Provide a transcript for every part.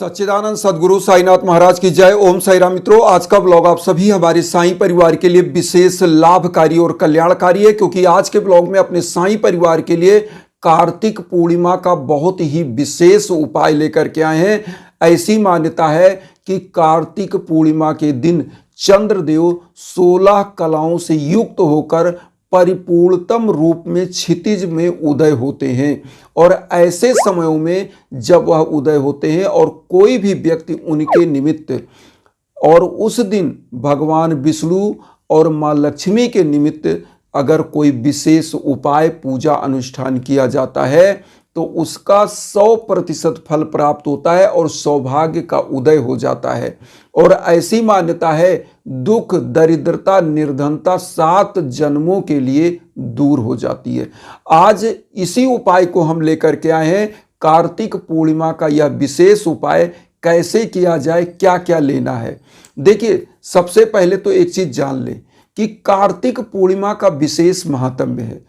सच्चिदानंद सदगुरु साईनाथ महाराज की जय। ओम साई राम। मित्रों, आज का ब्लॉग आप सभी हमारे साईं परिवार के लिए विशेष लाभकारी और कल्याणकारी है, क्योंकि आज के ब्लॉग में अपने साईं परिवार के लिए कार्तिक पूर्णिमा का बहुत ही विशेष उपाय लेकर के आए हैं। ऐसी मान्यता है कि कार्तिक पूर्णिमा के दिन चंद्रदेव 16 कलाओं से युक्त होकर परिपूर्णतम रूप में क्षितिज में उदय होते हैं, और ऐसे समयों में जब वह उदय होते हैं और कोई भी व्यक्ति उनके निमित्त, और उस दिन भगवान विष्णु और माँ लक्ष्मी के निमित्त अगर कोई विशेष उपाय पूजा अनुष्ठान किया जाता है तो उसका 100% फल प्राप्त होता है और सौभाग्य का उदय हो जाता है। और ऐसी मान्यता है दुख, दरिद्रता, निर्धनता 7 जन्मों के लिए दूर हो जाती है। आज इसी उपाय को हम लेकर के आए हैं। कार्तिक पूर्णिमा का यह विशेष उपाय कैसे किया जाए, क्या क्या लेना है। देखिए, सबसे पहले तो एक चीज जान लें कि कार्तिक पूर्णिमा का विशेष महात्म्य है।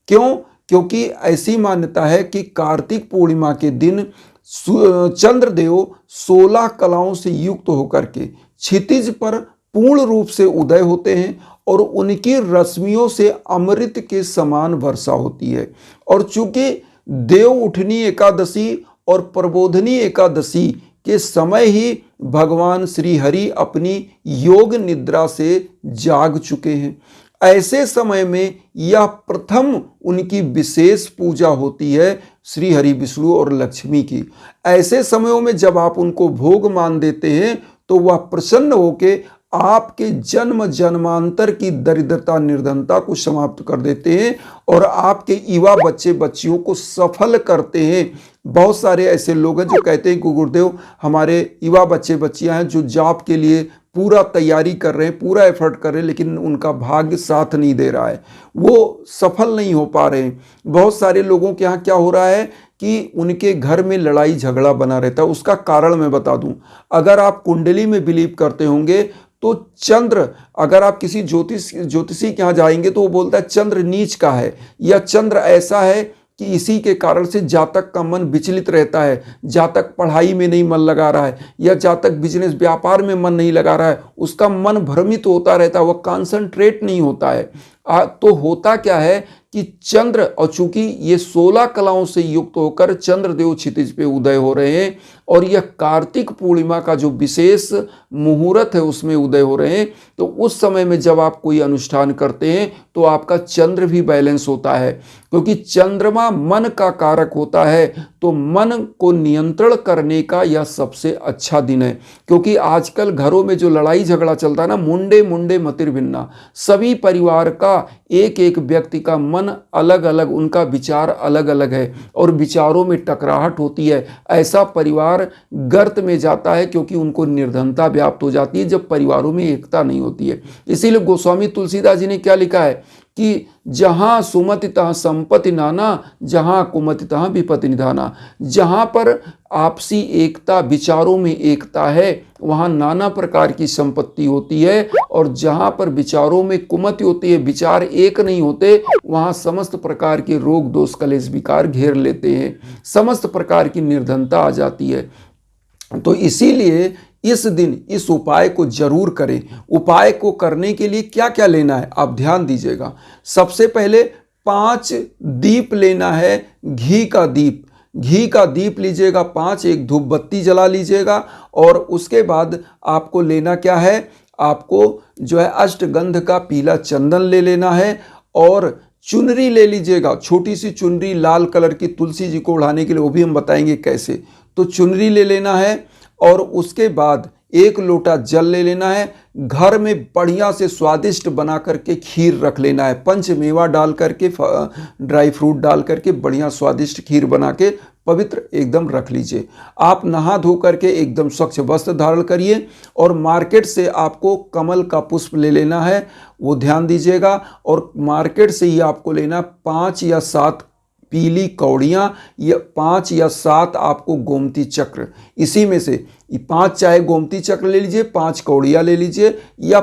क्यों? क्योंकि ऐसी मान्यता है कि कार्तिक पूर्णिमा के दिन चंद्रदेव 16 कलाओं से युक्त होकर के क्षितिज पर पूर्ण रूप से उदय होते हैं और उनकी रश्मियों से अमृत के समान वर्षा होती है। और चूंकि देव उठनी एकादशी और प्रबोधनी एकादशी के समय ही भगवान श्री हरि अपनी योग निद्रा से जाग चुके हैं, ऐसे समय में यह प्रथम उनकी विशेष पूजा होती है श्री हरि, विष्णु और लक्ष्मी की। ऐसे समयों में जब आप उनको भोग मान देते हैं तो वह प्रसन्न होके आपके जन्म जन्मांतर की दरिद्रता, निर्धनता को समाप्त कर देते हैं और आपके युवा बच्चे बच्चियों को सफल करते हैं। बहुत सारे ऐसे लोग हैं जो कहते हैं कि गुरुदेव, हमारे युवा बच्चे बच्चियां हैं जो जॉब के लिए पूरा तैयारी कर रहे हैं, पूरा एफर्ट कर रहे हैं, लेकिन उनका भाग्य साथ नहीं दे रहा है, वो सफल नहीं हो पा रहे हैं। बहुत सारे लोगों के यहाँ क्या हो रहा है कि उनके घर में लड़ाई झगड़ा बना रहता है। उसका कारण मैं बता दूं, अगर आप कुंडली में बिलीव करते होंगे तो चंद्र, अगर आप किसी ज्योतिषी के यहाँ जाएंगे तो वो बोलता है चंद्र नीच का है, या चंद्र ऐसा है कि इसी के कारण से जातक का मन विचलित रहता है, जातक पढ़ाई में नहीं मन लगा रहा है, या जातक बिजनेस व्यापार में मन नहीं लगा रहा है, उसका मन भ्रमित होता रहता है, वह कॉन्सेंट्रेट नहीं होता है। तो होता क्या है कि चंद्र, और चूंकि ये 16 कलाओं से युक्त होकर चंद्रदेव क्षितिज पे उदय हो रहे हैं और यह कार्तिक पूर्णिमा का जो विशेष मुहूर्त है उसमें उदय हो रहे हैं, तो उस समय में जब आप कोई अनुष्ठान करते हैं तो आपका चंद्र भी बैलेंस होता है, क्योंकि चंद्रमा मन का कारक होता है। तो मन को नियंत्रण करने का यह सबसे अच्छा दिन है, क्योंकि आजकल घरों में जो लड़ाई झगड़ा चलता है ना, मुंडे मुंडे मतिर भिन्ना, सभी परिवार का एक एक व्यक्ति का मन अलग अलग, उनका विचार अलग अलग है और विचारों में टकराहट होती है। ऐसा परिवार गर्त में जाता है क्योंकि उनको निर्धनता व्याप्त हो जाती है जब परिवारों में एकता नहीं होती है। इसीलिए गोस्वामी तुलसीदास जी ने क्या लिखा है कि जहां सुमति तहाँ संपत्ति नाना, जहां कुमति तहाँ विपत्ति निधाना। जहां पर आपसी एकता, विचारों में एकता है, वहां नाना प्रकार की संपत्ति होती है, और जहां पर विचारों में कुमति होती है, विचार एक नहीं होते, वहां समस्त प्रकार के रोग दोष कलेश विकार घेर लेते हैं, समस्त प्रकार की निर्धनता आ जाती है। तो इसीलिए इस दिन इस उपाय को जरूर करें। उपाय को करने के लिए क्या क्या लेना है आप ध्यान दीजिएगा। सबसे पहले 5 दीप लेना है, घी का दीप। घी का दीप लीजिएगा 5, एक धूप बत्ती जला लीजिएगा, और उसके बाद आपको लेना क्या है, आपको जो है अष्टगंध का पीला चंदन ले लेना है, और चुनरी ले लीजिएगा, छोटी सी चुनरी लाल कलर की, तुलसी जी को ओढ़ाने के लिए, वो भी हम बताएंगे कैसे। तो चुनरी ले लेना है, और उसके बाद 1 लोटा जल ले लेना है। घर में बढ़िया से स्वादिष्ट बना करके खीर रख लेना है, पंचमेवा डाल करके, ड्राई फ्रूट डाल करके बढ़िया स्वादिष्ट खीर बना के पवित्र एकदम रख लीजिए। आप नहा धो करके एकदम स्वच्छ वस्त्र धारण करिए, और मार्केट से आपको कमल का पुष्प ले लेना है, वो ध्यान दीजिएगा। और मार्केट से ही आपको लेना 5 या 7 पीली कौड़ियाँ या 5 या 7 आपको गोमती चक्र, इसी में से 5 चाहे गोमती चक्र ले लीजिए, 5 कौड़ियाँ ले लीजिए, या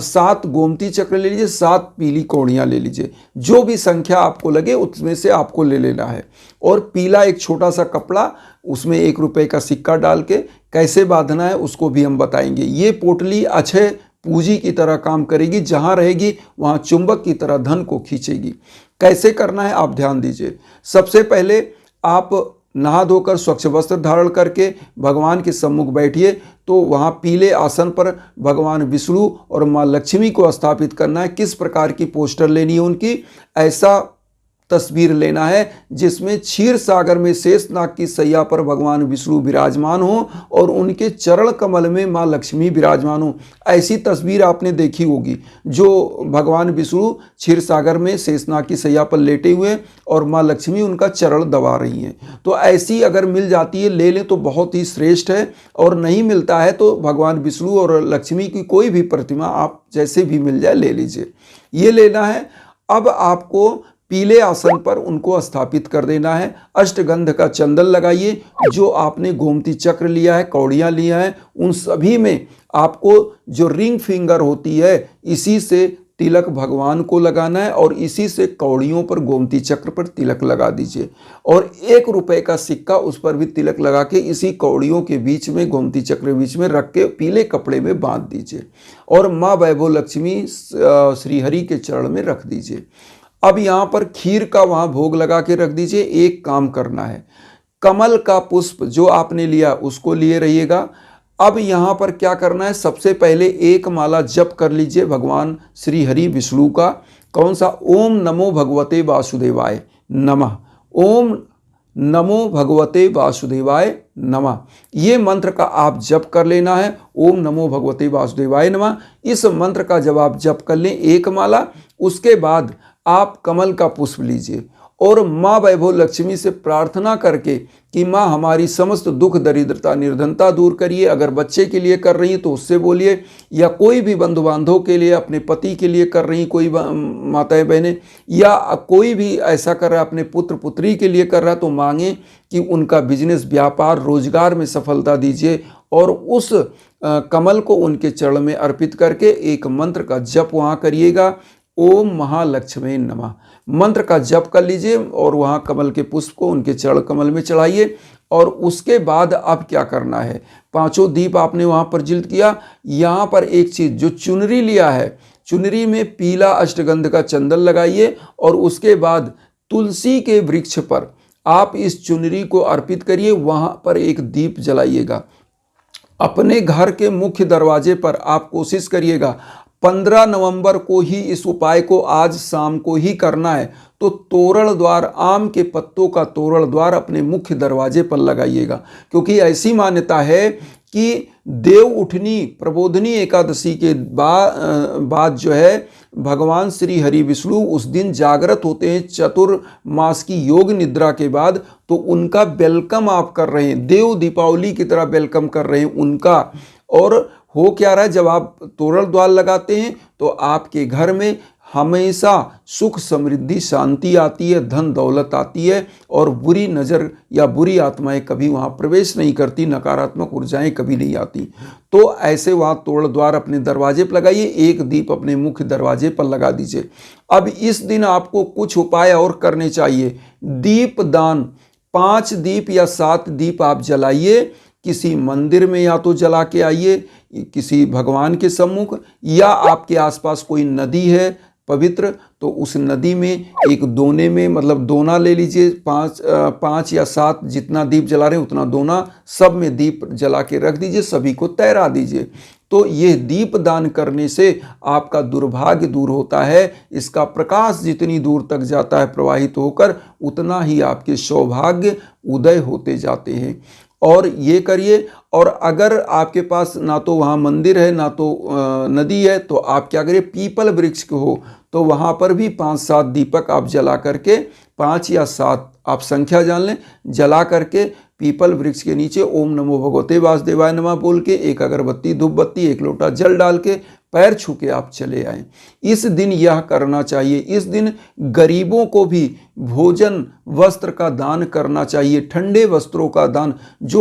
7 गोमती चक्र ले लीजिए, 7 पीली कौड़ियाँ ले लीजिए, जो भी संख्या आपको लगे उसमें से आपको ले लेना है। और पीला एक छोटा सा कपड़ा, उसमें 1 रुपये का सिक्का डाल के कैसे बांधना है उसको भी हम बताएंगे। ये पोटली अक्षय पूंजी की तरह काम करेगी, जहाँ रहेगी वहाँ चुंबक की तरह धन को खींचेगी। कैसे करना है आप ध्यान दीजिए। सबसे पहले आप नहा धोकर स्वच्छ वस्त्र धारण करके भगवान के सम्मुख बैठिए। तो वहाँ पीले आसन पर भगवान विष्णु और माँ लक्ष्मी को स्थापित करना है। किस प्रकार की पोस्टर लेनी है उनकी, ऐसा तस्वीर लेना है जिसमें क्षीर सागर में शेषनाग की सैया पर भगवान विष्णु विराजमान हो और उनके चरण कमल में माँ लक्ष्मी विराजमान हो। ऐसी तस्वीर आपने देखी होगी, जो भगवान विष्णु क्षीर सागर में शेषनाग की सैया पर लेटे हुए और माँ लक्ष्मी उनका चरण दबा रही हैं। तो ऐसी अगर मिल जाती है ले लें तो बहुत ही श्रेष्ठ है, और नहीं मिलता है तो भगवान विष्णु और लक्ष्मी की कोई भी प्रतिमा आप जैसे भी मिल जाए ले लीजिए। ये लेना है। अब आपको पीले आसन पर उनको स्थापित कर देना है। अष्टगंध का चंदन लगाइए। जो आपने गोमती चक्र लिया है, कौड़ियाँ लिया है, उन सभी में आपको जो रिंग फिंगर होती है इसी से तिलक भगवान को लगाना है, और इसी से कौड़ियों पर गोमती चक्र पर तिलक लगा दीजिए। और 1 रुपये का सिक्का उस पर भी तिलक लगा के इसी कौड़ियों के बीच में, गोमती चक्र के बीच में रख के पीले कपड़े में बांध दीजिए, और माँ वैभव लक्ष्मी श्रीहरि के चरण में रख दीजिए। अब यहाँ पर खीर का वहाँ भोग लगा के रख दीजिए। एक काम करना है, कमल का पुष्प जो आपने लिया उसको लिए रहिएगा। अब यहाँ पर क्या करना है, सबसे पहले एक माला जप कर लीजिए भगवान श्री हरि विष्णु का। कौन सा? ओम नमो भगवते वासुदेवाय नमः। ओम नमो भगवते वासुदेवाय नमः। ये मंत्र का आप जप कर लेना है। ओम नमो भगवते वासुदेवाय नमः। इस मंत्र का जब आप जप कर लें एक माला, उसके बाद आप कमल का पुष्प लीजिए और माँ वैभव लक्ष्मी से प्रार्थना करके कि माँ हमारी समस्त दुख दरिद्रता निर्धनता दूर करिए। अगर बच्चे के लिए कर रही हैं तो उससे बोलिए, या कोई भी बंधु बांधव के लिए, अपने पति के लिए कर रही कोई माताएं बहनें, या कोई भी ऐसा कर रहा है अपने पुत्र पुत्री के लिए कर रहा है, तो मांगे कि उनका बिजनेस व्यापार रोजगार में सफलता दीजिए, और उस कमल को उनके चरण में अर्पित करके एक मंत्र का जप वहाँ करिएगा। ओम महालक्ष्मी नमः मंत्र का जप कर लीजिए और वहाँ कमल के पुष्प को उनके चरण कमल में चढ़ाइए। और उसके बाद अब क्या करना है, 5 दीप आपने वहाँ पर ज्वलित किया। यहाँ पर एक चीज़, जो चुनरी लिया है, चुनरी में पीला अष्टगंध का चंदन लगाइए, और उसके बाद तुलसी के वृक्ष पर आप इस चुनरी को अर्पित करिए। वहाँ पर एक दीप जलाइएगा। अपने घर के मुख्य दरवाजे पर आप कोशिश करिएगा 15 नवंबर को ही इस उपाय को आज शाम को ही करना है, तो तोरण द्वार, आम के पत्तों का तोरण द्वार अपने मुख्य दरवाजे पर लगाइएगा। क्योंकि ऐसी मान्यता है कि देव उठनी प्रबोधनी एकादशी के बाद जो है भगवान श्री हरि विष्णु उस दिन जागृत होते हैं चतुर्मास की योग निद्रा के बाद। तो उनका वेलकम आप कर रहे हैं, देव दीपावली की तरह वेलकम कर रहे हैं उनका। और हो क्या रहा है, जब आप तोरण द्वार लगाते हैं तो आपके घर में हमेशा सुख समृद्धि शांति आती है, धन दौलत आती है, और बुरी नज़र या बुरी आत्माएं कभी वहाँ प्रवेश नहीं करती, नकारात्मक ऊर्जाएं कभी नहीं आती। तो ऐसे वहाँ तोरण द्वार अपने दरवाजे पर लगाइए, एक दीप अपने मुख्य दरवाजे पर लगा दीजिए। अब इस दिन आपको कुछ उपाय और करने चाहिए। दीप दान, 5 दीप या 7 दीप आप जलाइए, किसी मंदिर में या तो जला के आइए, किसी भगवान के सम्मुख, या आपके आसपास कोई नदी है पवित्र तो उस नदी में एक दोने में, मतलब दोना ले लीजिए, 5 या 7 जितना दीप जला रहे हैं उतना दोना, सब में दीप जला के रख दीजिए, सभी को तैरा दीजिए। तो ये दीप दान करने से आपका दुर्भाग्य दूर होता है। इसका प्रकाश जितनी दूर तक जाता है प्रवाहित होकर, उतना ही आपके सौभाग्य उदय होते जाते हैं। और ये करिए। और अगर आपके पास ना तो वहाँ मंदिर है ना तो नदी है, तो आप क्या करिए, पीपल वृक्ष हो तो वहाँ पर भी 5-7 दीपक आप जला करके, 5 या 7 आप संख्या जान लें, जला करके पीपल वृक्ष के नीचे ओम नमो भगवते वासुदेवाय नमः बोल के, एक अगरबत्ती धूप बत्ती, 1 लोटा जल डाल के पैर छू के आप चले आएं। इस दिन यह करना चाहिए। इस दिन गरीबों को भी भोजन वस्त्र का दान करना चाहिए, ठंडे वस्त्रों का दान, जो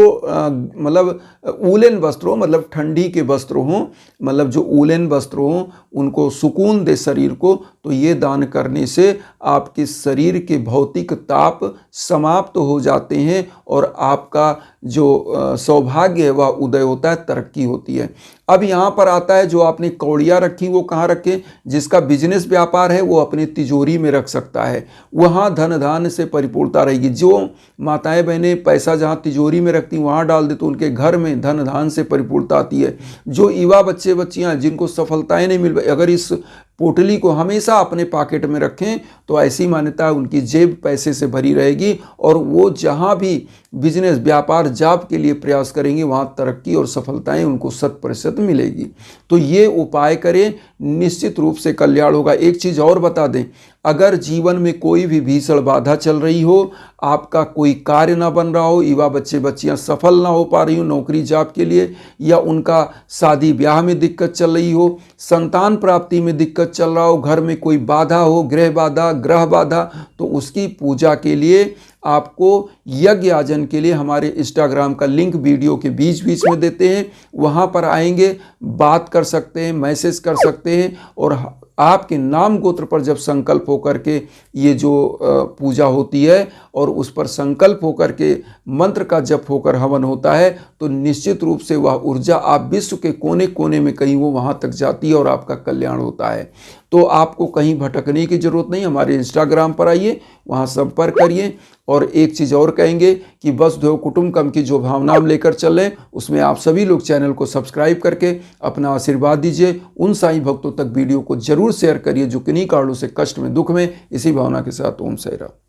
मतलब ऊलेन वस्त्र हो, मतलब ठंडी के वस्त्र हों, मतलब जो ऊलेन वस्त्र हों उनको सुकून दे शरीर को, तो ये दान करने से आपके शरीर के भौतिक ताप समाप्त हो जाते हैं और आपका जो सौभाग्य है वह उदय होता है, तरक्की होती है। अब यहाँ पर आता है जो आपने कौड़ियाँ रखी वो कहाँ रखें? जिसका बिजनेस व्यापार है वो अपने तिजोरी में रख सकता है, वहाँ धन धान्य से परिपूर्णता रहेगी। जो माताएं बहनें पैसा जहाँ तिजोरी में रखती वहाँ डाल दे तो उनके घर में धन धान्य से परिपूर्णता आती है। जो युवा बच्चे बच्चियाँ जिनको सफलताएं नहीं मिल, अगर इस पोटली को हमेशा अपने पॉकेट में रखें तो ऐसी मान्यता है उनकी जेब पैसे से भरी रहेगी और वो जहाँ भी बिजनेस व्यापार जॉब के लिए प्रयास करेंगे वहाँ तरक्की और सफलताएं उनको 100% मिलेगी। तो ये उपाय करें, निश्चित रूप से कल्याण होगा। एक चीज़ और बता दें, अगर जीवन में कोई भी भीषण बाधा चल रही हो, आपका कोई कार्य ना बन रहा हो, युवा बच्चे बच्चियां सफल ना हो पा रही हो नौकरी जॉब के लिए, या उनका शादी ब्याह में दिक्कत चल रही हो, संतान प्राप्ति में दिक्कत चल रहा हो, घर में कोई बाधा हो, गृह बाधा, ग्रह बाधा, तो उसकी पूजा के लिए आपको यज्ञ आयोजन के लिए हमारे इंस्टाग्राम का लिंक वीडियो के बीच बीच में देते हैं, वहाँ पर आएंगे, बात कर सकते हैं, मैसेज कर सकते हैं और आपके नाम गोत्र पर जब संकल्प होकर के ये जो पूजा होती है और उस पर संकल्प होकर के मंत्र का जप होकर हवन होता है तो निश्चित रूप से वह ऊर्जा आप विश्व के कोने कोने में कहीं वो वहाँ तक जाती है और आपका कल्याण होता है। तो आपको कहीं भटकने की ज़रूरत नहीं, हमारे इंस्टाग्राम पर आइए, वहाँ संपर्क करिए। और एक चीज़ और कहेंगे कि वसुधैव कुटुंबकम की जो भावना हम लेकर चल रहे हैं उसमें आप सभी लोग चैनल को सब्सक्राइब करके अपना आशीर्वाद दीजिए। उन साईं भक्तों तक वीडियो को जरूर शेयर करिए जो किन्हीं कारणों से कष्ट में, दुख में, इसी भावना के साथ ओम साईं राम।